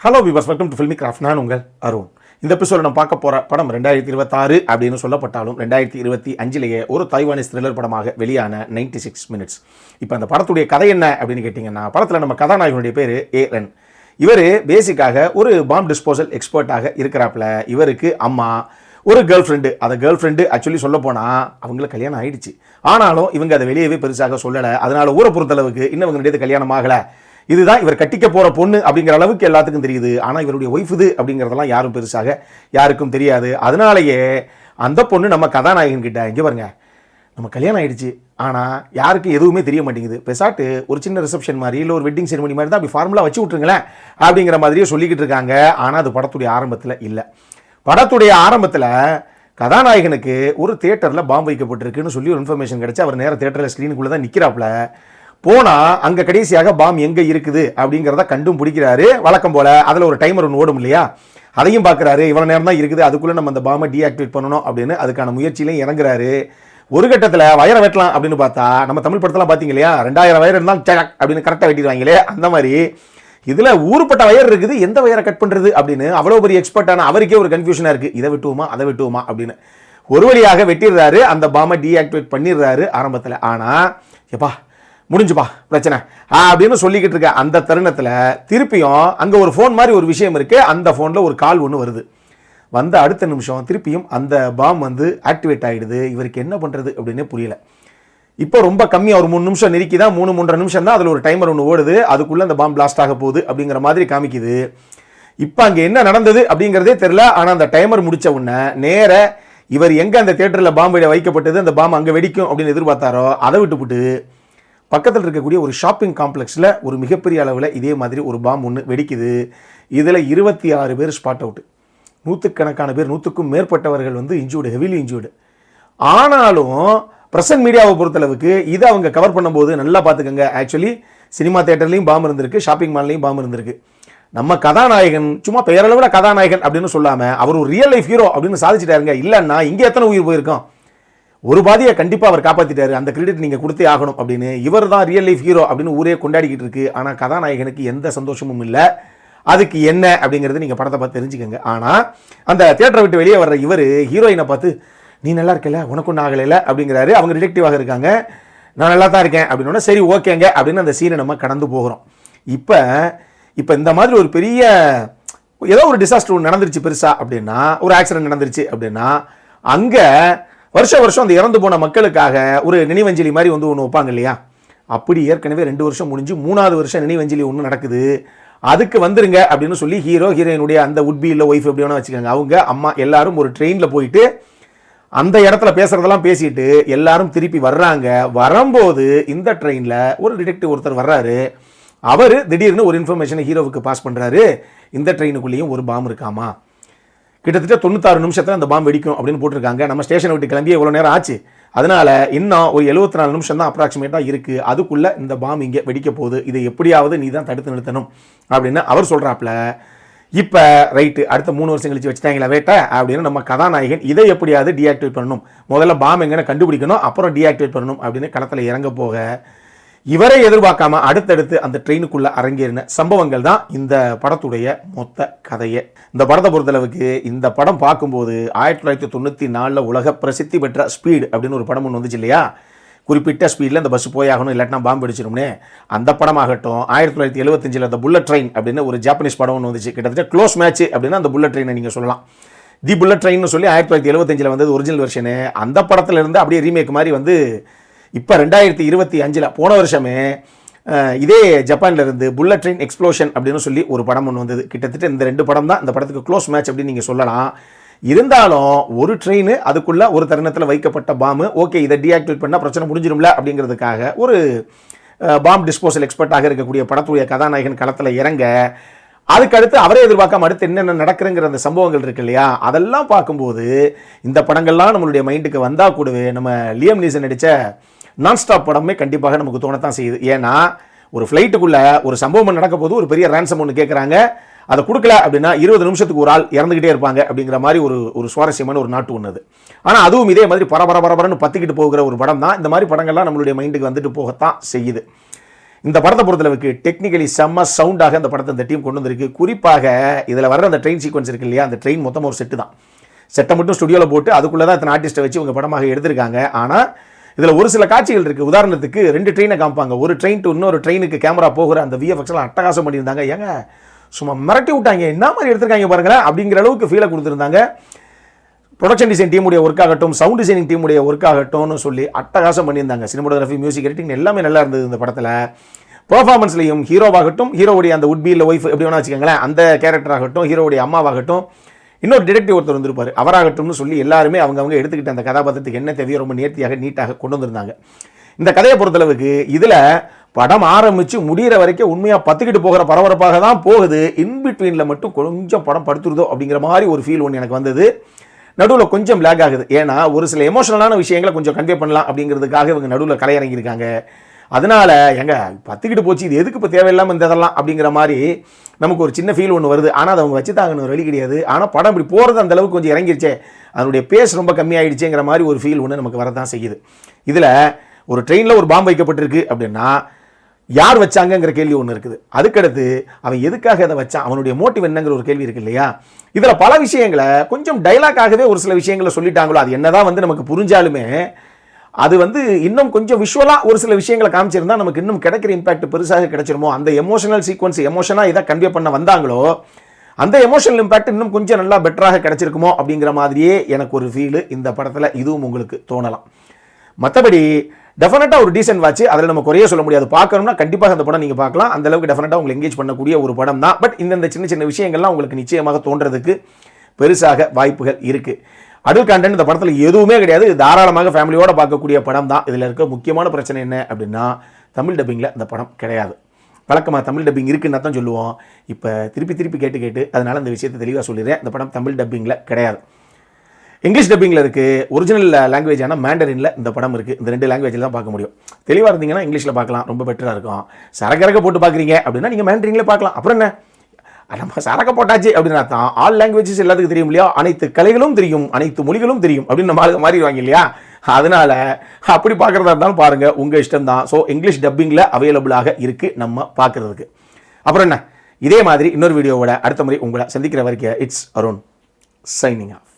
Hello viewers, welcome to filmi craft. நான் உங்கள் அருண். இந்த எபிசோட நம்ம பார்க்க போகிற படம் 2026 அப்படின்னு சொல்லப்பட்டாலும் 2025லேயே ஒரு தைவானிஸ் த்ரில்லர் படமாக வெளியான 96 மினிட்ஸ். இப்போ அந்த படத்துடைய கதை என்ன அப்படின்னு கேட்டிங்கன்னா, படத்தில் நம்ம கதாநாயகனுடைய பேர் ஏரன். இவர் பேசிக்காக ஒரு பாம் டிஸ்போசல் எக்ஸ்பர்ட்டாக இருக்கிறாப்புல. இவருக்கு அம்மா, ஒரு கேர்ள் ஃப்ரெண்டு. அந்த கேர்ள் ஃப்ரெண்டு ஆக்சுவலி சொல்ல போனால் அவங்களுக்கு கல்யாணம் ஆயிடுச்சு. ஆனாலும் இவங்க அதை வெளியவே பெருசாக சொல்லலை. அதனால ஊரை பொறுத்தளவுக்கு இன்னும் இவங்களுடைய கல்யாணம் ஆகலை. இதுதான் இவர் கட்டிக்க போகிற பொண்ணு அப்படிங்கிற அளவுக்கு எல்லாத்துக்கும் தெரியுது. ஆனால் இவருடைய ஒய்ஃப் இது அப்படிங்கிறதெல்லாம் யாரும் பெருசாக யாருக்கும் தெரியாது. அதனாலேயே அந்த பொண்ணு நம்ம கதாநாயகன் கிட்ட, இங்கே பாருங்க, நம்ம கல்யாணம் ஆயிடுச்சு, ஆனால் யாருக்கும் எதுவுமே தெரிய மாட்டேங்குது, பெசாட்டு ஒரு சின்ன ரிசப்ஷன் மாதிரி இல்லை ஒரு வெட்டிங் செரிமனி மாதிரி தான் அப்படி ஃபார்முலா வச்சு விட்ருங்களேன் அப்படிங்கிற மாதிரியே சொல்லிக்கிட்டு இருக்காங்க. ஆனால் அது படத்துடைய ஆரம்பத்தில் இல்லை. படத்துடைய ஆரம்பத்தில் கதாநாயகனுக்கு ஒரு தியேட்டரில் பாம்பு வைக்கப்பட்டிருக்குன்னு சொல்லி ஒரு இன்ஃபர்மேஷன் கிடைச்சி அவர் நேரம் தியேட்டரில் ஸ்க்ரீனுக்குள்ளே தான் நிற்கிறாப்புல. போனால் அங்கே கடைசியாக பாம் எங்கே இருக்குது அப்படிங்கிறத கண்டும் பிடிக்கிறாரு. வழக்கம் போல் அதில் ஒரு டைமர் ஒன்று ஓடும் இல்லையா, அதையும் பார்க்குறாரு. இவ்வளோ நேரம் தான் இருக்குது, அதுக்குள்ளே நம்ம அந்த பாமை டீஆக்டிவேட் பண்ணணும் அப்படின்னு அதுக்கான முயற்சியிலையும் இறங்குறாரு. ஒரு கட்டத்தில் வயரை வெட்டலாம் அப்படின்னு பார்த்தா, நம்ம தமிழ் படத்தெல்லாம் பார்த்தீங்க இல்லையா, 2000 வயர் இருந்தாலும் சக் அப்படின்னு கரெக்டாக வெட்டிடுவாங்களே, அந்த மாதிரி இதில் ஊருப்பட்ட வயர் இருக்குது, எந்த வயரை கட் பண்ணுறது அப்படின்னு அவ்வளோ பெரிய எக்ஸ்பர்ட்டான அவருக்கே ஒரு கன்ஃபியூஷனாக இருக்குது. இதை வெட்டுவோமா அதை வெட்டுவோமா அப்படின்னு ஒரு வழியாக வெட்டிடுறாரு. அந்த பாமை டீஆக்டிவேட் பண்ணிடுறாரு ஆரம்பத்தில். ஆனால் எப்பா முடிஞ்சுப்பா பிரச்சனை அப்படின்னு சொல்லிக்கிட்டு இருக்க அந்த தருணத்தில் திருப்பியும் அங்கே ஒரு ஃபோன் மாதிரி ஒரு விஷயம் இருக்கு. அந்த ஃபோனில் ஒரு கால் ஒன்று வருது. வந்த அடுத்த நிமிஷம் திருப்பியும் அந்த பாம் வந்து ஆக்டிவேட் ஆகிடுது. இவருக்கு என்ன பண்ணுறது அப்படின்னு புரியல. இப்போ ரொம்ப கம்மியாக ஒரு 3 நிமிஷம் நெருக்கி தான், 3-3.5 நிமிஷம் தான். அதில் ஒரு டைமர் ஒன்று ஓடுது, அதுக்குள்ளே அந்த பாம் பிளாஸ்ட் ஆக போகுது அப்படிங்கிற மாதிரி காமிக்குது. இப்போ அங்கே என்ன நடந்தது அப்படிங்கிறதே தெரியல. ஆனால் அந்த டைமர் முடித்த உடனே நேர இவர் எங்கே அந்த தியேட்டரில் பாம்பு வைக்கப்பட்டது, அந்த பாம்பு அங்கே வெடிக்கும் அப்படின்னு எதிர்பார்த்தாரோ அதை விட்டுவிட்டு பக்கத்தில் இருக்கக்கூடிய ஒரு ஷாப்பிங் காம்ப்ளெக்ஸில் ஒரு மிகப்பெரிய அளவில் இதே மாதிரி ஒரு பாம் ஒன்று வெடிக்குது. இதில் 26 பேர் ஸ்பாட் அவுட்டு, 100கணக்கான பேர், 100க்கும் மேற்பட்டவர்கள் வந்து இன்ஜூர்டு, ஹெவிலி இன்ஜூர்டு. ஆனாலும் பிரசன்ட் மீடியாவை பொறுத்தளவுக்கு இதை அவங்க கவர் பண்ணும்போது நல்லா பார்த்துக்கோங்க. ஆக்சுவலி சினிமா தியேட்டர்லையும் பாம்பு இருந்திருக்கு, ஷாப்பிங் மால்லையும் பாம்பு இருந்திருக்கு. நம்ம கதாநாயகன் சும்மா பெயரளவில் கதாநாயகன் அப்படின்னு சொல்லாமல் அவர் ஒரு ரியல் லைஃப் ஹீரோ அப்படின்னு சாதிச்சிட்டாருங்க. இல்லைன்னா இங்கே எத்தனை உயிர் போயிருக்கோம், ஒரு பாதியை கண்டிப்பாக அவர் காப்பாற்றிட்டாரு, அந்த கிரெடிட் நீங்கள் கொடுத்தே ஆகணும் அப்படின்னு. இவர் தான் ரியல் லைஃப் ஹீரோ அப்படின்னு ஊரே கொண்டாடிக்கிட்டு இருக்கு. ஆனால் கதாநாயகனுக்கு எந்த சந்தோஷமும் இல்லை. அதுக்கு என்ன அப்படிங்கிறது நீங்கள் படத்தை பார்த்து தெரிஞ்சுக்கோங்க. ஆனால் அந்த தியேட்டரை விட்டு வெளியே வர்ற இவர் ஹீரோயினை பார்த்து, நீ நல்லா இருக்கல, உனக்கு ஒன்றும் ஆகலைல அப்படிங்கிறாரு. அவங்க டிடெக்டிவாக இருக்காங்க. நான் நல்லா தான் இருக்கேன் அப்படின்னா சரி ஓகேங்க அப்படின்னு அந்த சீனை நம்ம கடந்து போகிறோம். இப்போ இந்த மாதிரி ஒரு பெரிய ஏதோ ஒரு டிசாஸ்டர் ஒன்று நடந்துருச்சு பெருசாக அப்படின்னா, ஒரு ஆக்சிடென்ட் நடந்துருச்சு அப்படின்னா, அங்கே வருஷம் அந்த இறந்து போன மக்களுக்காக ஒரு நினைவஞ்சலி மாதிரி வந்து ஒன்று வைப்பாங்க இல்லையா, அப்படி ஏற்கனவே 2 வருஷம் முடிஞ்சு 3வது வருஷம் நினைவஞ்சலி ஒன்று நடக்குது. அதுக்கு வந்துருங்க அப்படின்னு சொல்லி ஹீரோ ஹீரோயினுடைய அந்த உட்பி இல்லை ஒய்ஃப் எப்படி வேணா வச்சுக்கோங்க, அவங்க அம்மா எல்லாரும் ஒரு ட்ரெயினில் போயிட்டு அந்த இடத்துல பேசுறதெல்லாம் பேசிட்டு எல்லாரும் திருப்பி வர்றாங்க. வரும்போது இந்த ட்ரெயினில் ஒரு டிடெக்டிவ் ஒருத்தர் வர்றாரு. அவர் திடீர்னு ஒரு இன்ஃபர்மேஷனை ஹீரோவுக்கு பாஸ் பண்ணுறாரு. இந்த ட்ரெயினுக்குள்ளேயும் ஒரு பாம் இருக்காமா, கிட்டத்தட்ட 96 நிமிஷத்தில் அந்த பாம்பு வெடிக்கும் அப்படின்னு போட்டிருக்காங்க. நம்ம ஸ்டேஷனை விட்டு கிளம்பி எவ்வளோ நேரம் ஆச்சு, அதனால் இன்னும் ஒரு 74 நிமிஷம் தான் அப்ராக்சிமேட்டாக இருக்குது. அதுக்குள்ளே இந்த பாம்பு இங்கே வெடிக்க போகுது, இதை எப்படியாவது நீ தான் தடுத்து நிறுத்தணும் அப்படின்னு அவர் சொல்கிறாப்புல. இப்போ ரைட்டு, அடுத்த 3 வருஷம் கழிச்சு வச்சுட்டாங்களா வேட்டை அப்படின்னு நம்ம கதாநாயகன் இதை எப்படியாவது டீஆக்டிவேட் பண்ணணும், முதல்ல பாம்பு எங்கன்னு கண்டுபிடிக்கணும், அப்புறம் டீஆக்டிவேட் பண்ணணும் அப்படின்னு களத்தில் இறங்க போக, இவரை எதிர்பார்க்காம அடுத்தடுத்து அந்த ட்ரெயினுக்குள்ள அரங்கேறின சம்பவங்கள் தான் இந்த படத்துடைய மொத்த கதையே. இந்த படத்தை பொறுத்தளவுக்கு இந்த படம் பார்க்கும்போது 1994 உலக பிரசித்தி பெற்ற ஸ்பீட் அப்படின்னு ஒரு படம் ஒன்று வந்துச்சு இல்லையா, குறிப்பிட்ட ஸ்பீடில் இந்த பஸ் போயாகணும் இல்லாட்டினா பாம்பு அடிச்சிடும்னே, அந்த படமாகட்டும். 1975 அந்த புல்லட் ட்ரெயின் அப்படின்னு ஒரு ஜாப்பனீஸ் படம் ஒன்று வந்துச்சு, கிட்டத்தட்ட க்ளோஸ் மேட்ச் அப்படின்னா அந்த புல்லட் ட்ரெயினை நீங்கள் சொல்லலாம். தி புல்லட் ட்ரெயின் சொல்லி 1975 வந்தது ஒரிஜினல் வெர்ஷனு. அந்த படத்துல இருந்து அப்படியே ரீமேக் மாதிரி வந்து இப்போ 2025 போன வருஷமே இதே ஜப்பான்ல இருந்து புல்லட் ட்ரெயின் எக்ஸ்ப்ளோஷன் அப்படின்னு சொல்லி ஒரு படம் ஒன்று வந்தது. கிட்டத்தட்ட இந்த 2 படம் தான் இந்த படத்துக்கு க்ளோஸ் மேட்ச் அப்படின்னு நீங்கள் சொல்லலாம். இருந்தாலும் ஒரு ட்ரெயின் அதுக்குள்ள ஒரு தருணத்தில் வைக்கப்பட்ட பாம்பு, ஓகே இதை டீஆக்டிவேட் பண்ணால் பிரச்சனை முடிஞ்சிடும்ல அப்படிங்கிறதுக்காக ஒரு பாம் டிஸ்போசல் எக்ஸ்பர்ட்டாக இருக்கக்கூடிய படத்துடைய கதாநாயகன் களத்தில் இறங்க, அதுக்கடுத்து அவரே எதிர்பார்க்காம அடுத்து என்னென்ன நடக்குதுங்கிற அந்த சம்பவங்கள் இருக்கு இல்லையா, அதெல்லாம் பார்க்கும்போது இந்த படங்கள்லாம் நம்மளுடைய மைண்டுக்கு வந்தால் கூடவே நம்ம லியம் நீசன் நடித்த நான்ஸ்டாப் படமே கண்டிப்பாக நமக்கு தோணத்தான் செய்யுது. ஏன்னா ஒரு ஃப்ளைட்டுக்குள்ளே ஒரு சம்பவம் நடக்க போது ஒரு பெரிய ரேன்சம் ஒன்று கேட்குறாங்க, அதை கொடுக்கல அப்படின்னா 20 நிமிஷத்துக்கு ஒரு ஆள் இறந்துகிட்டே இருப்பாங்க அப்படிங்கிற மாதிரி ஒரு சுவாரஸ்யமான ஒரு நாட்டு ஒன்று. ஆனால் அதுவும் இதே மாதிரி பரபரன்னு பற்றிக்கிட்டு போகிற ஒரு படம் தான். இந்த மாதிரி படங்கள்லாம் நம்மளுடைய மைண்டுக்கு வந்துட்டு போகத்தான் செய்யுது. இந்த படத்தை பொறுத்தளவுக்கு டெக்னிக்கலி செம்ம சவுண்டாக அந்த படத்தை இந்த டீம் கொண்டு வந்திருக்கு. குறிப்பாக இதில் வர்ற அந்த ட்ரெயின் சீக்வன்ஸ் இருக்கு இல்லையா, அந்த ட்ரெயின் மொத்தம் ஒரு செட்டு தான். செட்டை மட்டும் ஸ்டுடியோவில் போட்டு அதுக்குள்ளே தான் இத்தனை ஆர்டிஸ்ட்டை வச்சு இவங்க படமாக எடுத்திருக்காங்க. ஆனால் இதில் ஒரு சில காட்சிகள் இருக்குது. உதாரணத்துக்கு 2 ட்ரெயினை காமிப்பாங்க. ஒரு ட்ரெயின் டு இன்னொரு ட்ரெயினுக்கு கேமரா போகிற அந்த விஎஃப்எக்ஸ்லாம் அட்டகாசம் பண்ணியிருந்தாங்க. ஏங்க சும்மா மிரட்டி விட்டாங்க, என்ன மாதிரி எடுத்திருக்காங்க பாருங்களேன் அப்படிங்கிற அளவுக்கு ஃபீலை கொடுத்துருந்தாங்க. ப்ரொடக்ஷன் டிசைன் டீமுடைய ஒர்க் ஆகட்டும், சவுண்ட் டிசைனிங் டீமுடைய ஒர்க் ஆகட்டும்னு சொல்லி அட்டகாசம் பண்ணியிருந்தாங்க. சினிமோகிராஃபி, மியூசிக் எடிட்டிங் எல்லாமே நல்லா இருந்தது இந்த படத்தில். பெர்ஃபார்மன்ஸ்லையும் ஹீரோவாகட்டும், ஹீரோவுடைய அந்த உட் பி இல்லை ஒய்ஃப் எப்படி வேணா வச்சுக்கோங்களேன், அந்த கேரக்டர் ஆகட்டும், ஹீரோவுடைய அம்மாவாகட்டும், இன்னொரு டிடெக்டிவ் ஒருத்தர் வந்திருப்பார் அவராகட்டும்னு சொல்லி எல்லாருமே அவங்க எடுத்துக்கிட்ட அந்த கதாபாத்திரத்துக்கு என்ன தேவையோ ரொம்ப நேர்த்தியாக நீட்டாக கொண்டு வந்திருந்தாங்க. இந்த கதையை பொறுத்தளவுக்கு இதில் படம் ஆரம்பித்து முடிகிற வரைக்கும் உண்மையாக பத்துக்கிட்டு போகிற பரபரப்பாக தான் போகுது. இன்பிட்வீனில் மட்டும் கொஞ்சம் படம் படுத்துருதோ அப்படிங்கிற மாதிரி ஒரு ஃபீல் ஒன்று எனக்கு வந்தது. நடுவில் கொஞ்சம் லேக் ஆகுது. ஏன்னா ஒரு சில எமோஷனலான விஷயங்களை கொஞ்சம் கன்வே பண்ணலாம் அப்படிங்கிறதுக்காக இவங்க நடுவில் கலையிறங்கியிருக்காங்க. அதனால எங்க பத்துக்கிட்டு போச்சு, இது எதுக்கு இப்போ தேவையில்லாமல் இந்த இதெல்லாம் அப்படிங்கிற மாதிரி நமக்கு ஒரு சின்ன ஃபீல் ஒன்று வருது. ஆனால் அதை அவங்க வச்சுட்டாங்கன்னு ஒரு வழி கிடையாது. ஆனால் படம் இப்படி போகிறது அந்த அளவுக்கு கொஞ்சம் இறங்கிருச்சே, அதனுடைய பேஸ் ரொம்ப கம்மியாயிடுச்சேங்கிற மாதிரி ஒரு ஃபீல் ஒன்று நமக்கு வரதான் செய்யுது. இதில் ஒரு ட்ரெயினில் ஒரு பாம்பு வைக்கப்பட்டிருக்கு அப்படின்னா யார் வச்சாங்கங்கிற கேள்வி ஒன்று இருக்குது. அதுக்கடுத்து அவன் எதுக்காக அதை வச்சான், அவனுடைய மோட்டிவ் என்னங்கிற ஒரு கேள்வி இருக்கு இல்லையா. இதில் பல விஷயங்களை கொஞ்சம் டைலாக்காகவே ஒரு சில விஷயங்களை சொல்லிட்டாங்களோ, அது என்னதான் நமக்கு புரிஞ்சாலுமே அது இன்னும் கொஞ்சம் விஷுவலாக ஒரு சில விஷயங்களை காமிச்சிருந்தா நமக்கு இன்னும் கிடைக்கிற இம்பாக்ட் பெருசாக கிடைச்சிருமோ. அந்த எமோஷனல் சீக்வன்ஸ் எமோஷனாக இதை கன்வே பண்ண வந்தாங்களோ அந்த எமோஷனல் இம்பாக்ட் இன்னும் கொஞ்சம் நல்லா பெட்டராக கிடைச்சிருக்குமோ அப்படிங்கிற மாதிரியே எனக்கு ஒரு ஃபீலு இந்த படத்தில் இதுவும் உங்களுக்கு தோணலாம். மற்றபடி டெஃபினட்டாக ஒரு டீசென்ட் வாட்ச், அதில் நம்ம குறைய சொல்ல முடியாது. பார்க்கணும்னா கண்டிப்பாக அந்த படம் நீங்கள் பார்க்கலாம். அந்த அளவுக்கு டெஃபினட்டாக உங்களுக்கு எங்கேஜ் பண்ணக்கூடிய ஒரு படம் தான். பட் இந்த சின்ன சின்ன விஷயங்கள்லாம் உங்களுக்கு நிச்சயமாக தோன்றதுக்கு பெருசாக வாய்ப்புகள் இருக்குது. அடல்ட் கண்டென்ட் இந்த படத்தில் எதுவுமே கிடையாது. தாராளமாக ஃபேமிலியோடு பார்க்கக்கூடிய படம் தான். இதில் இருக்க முக்கியமான பிரச்சனை என்ன அப்படின்னா தமிழ் டப்பிங்கில் இந்த படம் கிடையாது. வழக்கமாக தமிழ் டப்பிங் இருக்குன்னு தான் சொல்லுவோம். இப்போ திருப்பி கேட்டு அதனால் இந்த விஷயத்தை தெளிவாக சொல்லிடுறேன். இந்த படம் தமிழ் டப்பிங்கில் கிடையாது, இங்கிலீஷ் டப்பிங்கில் இருக்குது. ஒரிஜினல் லாங்குவேஜான மேண்டரினில் இந்த படம் இருக்குது. இந்த 2 லாங்குவேஜில் தான் பார்க்க முடியும். தெளிவாக இருந்தீங்கன்னா இங்கிலீஷில் பார்க்கலாம், ரொம்ப பெட்டராக இருக்கும். சரகரக போட்டு பார்க்குறீங்க அப்படின்னா நீங்கள் மேண்டரினில் பார்க்கலாம். அப்புறம் என்ன, நம்ம சரக்க போட்டாச்சு அப்படின்னா தான் ஆல் லாங்குவேஜஸ் எல்லாத்துக்கும் தெரியும் இல்லையா, அனைத்து கலைகளும் தெரியும், அனைத்து மொழிகளும் தெரியும் அப்படின்னு நம்ம மாறிடுவாங்க இல்லையா. அதனால அப்படி பார்க்குறதா இருந்தாலும் பாருங்கள், உங்கள் இஷ்டம் தான். ஸோ இங்கிலீஷ் டப்பிங்கில் அவைலபிளாக இருக்குது நம்ம பார்க்குறதுக்கு. அப்புறம் என்ன, இதே மாதிரி இன்னொரு வீடியோவோட அடுத்த முறை உங்களை சந்திக்கிற வரைக்கும் இட்ஸ் அருண் சைனிங் ஆஃப்.